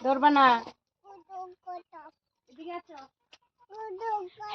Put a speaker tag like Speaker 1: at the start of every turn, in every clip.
Speaker 1: ধরবা না।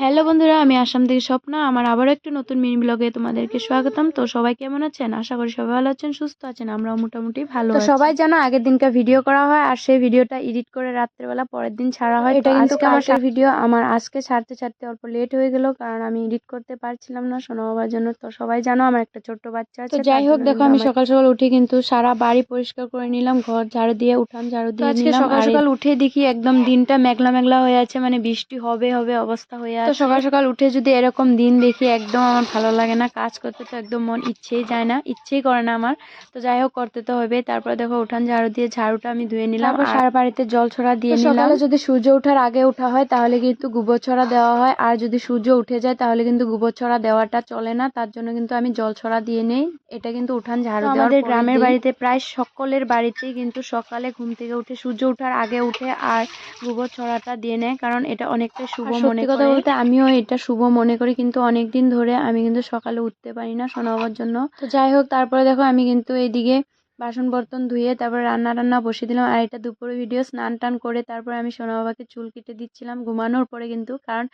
Speaker 1: হ্যালো বন্ধুরা, আমি আসাম থেকে স্বপ্না। আমার আবারও একটু নতুন মিনি ব্লগে তোমাদেরকে স্বাগতম। তো সবাই কেমন আছেন? আশা করি সবাই ভালো আছেন, সুস্থ আছেন। আমরাও মোটামুটি ভালো আছি। তো সবাই জানো আগের দিনকার ভিডিও করা হয় আর সেই ভিডিওটা এডিট করে রাত্রেবেলা পরের দিন ছাড়া হয়। এটা কিন্তু আমার ভিডিও আমার আজকে ছাড়তে অল্প লেট হয়ে গেল, কারণ আমি এডিট করতে পারছিলাম না সোনা বাবার জন্য। তো সবাই জানো আমার একটা ছোট্ট বাচ্চা আছে। তো যাই হোক, দেখো আমি সকাল সকাল উঠে কিন্তু সারা বাড়ি পরিষ্কার করে নিলাম, ঘর ঝাড়ু দিয়ে, উঠান ঝাড়ু দিয়ে নিলাম। সকাল সকাল উঠে দেখি একদম দিনটা মেঘলা মেঘলা হয়ে আছে, মানে বৃষ্টি হবে হবে অবস্থা হয়ে আছে। তো সকাল সকাল উঠে যদি এরকম দিন দেখি একদম আমার ভালো লাগে না, কাজ করতে তো একদম মন ইচ্ছেই যায় না, ইচ্ছেই করে না আমার। তো যাই হোক, করতে তো হবে। তারপরে দেখো উঠান ঝাড়ু দিয়ে ঝাড়ুটা আমি ধুয়ে নিলাম, আর সারা বাড়িতে জল ছড়া দিয়ে নিলাম। সকালে যদি সূর্য ওঠার আগে উঠা হয় তাহলে কিন্তু গোবর ছড়া দেওয়া হয়, আর যদি সূর্য উঠে যায় তাহলে কিন্তু গোবর ছড়া দেওয়াটা চলে না। তার জন্য কিন্তু আমি জল ছড়া দিয়ে নেই। এটা কিন্তু উঠান ঝাড়ু দেওয়ার আমাদের গ্রামের বাড়িতে প্রায় সকলের বাড়িতেই কিন্তু সকালে ঘুম থেকে উঠে সূর্য ওঠার আগে উঠে আর গোবর ছড়াটা দিয়ে নেয়, কারণ এটা অনেকটা শুভ মনে করে। সত্যি কথা বলতে আমিও এটা শুভ মনে করি, কিন্তু অনেকদিন ধরে আমি কিন্তু সকালে উঠতে পারি না সোনা বাবার জন্য। তো যাই হোক, তারপরে দেখো আমি কিন্তু এইদিকে বাসন বর্তন ধুয়ে তারপরে রান্না বসিয়ে দিলাম। আর এটা দুপুরে ভিডিও। স্নান টান করে তারপরে আমি সোনা বাবাকে চুল কেটে দিচ্ছিলাম ঘুমানোর পরে, কিন্তু কারণ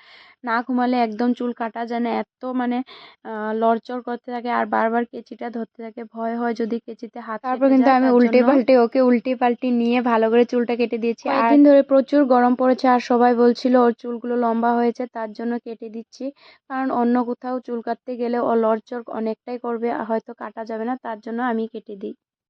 Speaker 1: না ঘুমালে একদম চুল কাটা যায় না, এত মানে লড়চড় করতে থাকে আর বারবার কেচিটা ধরতে থাকে, ভয় হয় যদি কেচিতে হাত। তারপর কিন্তু আমি উল্টে পাল্টে নিয়ে ভালো করে চুলটা কেটে দিয়েছি। আর দিন ধরে প্রচুর গরম পড়েছে আর সবাই বলছিল ওর চুলগুলো লম্বা হয়েছে, তার জন্য কেটে দিচ্ছি। কারণ অন্য কোথাও চুল কাটতে গেলে ও লড়চড় অনেকটাই করবে, হয়তো কাটা যাবে না, তার জন্য আমি কেটে দিই।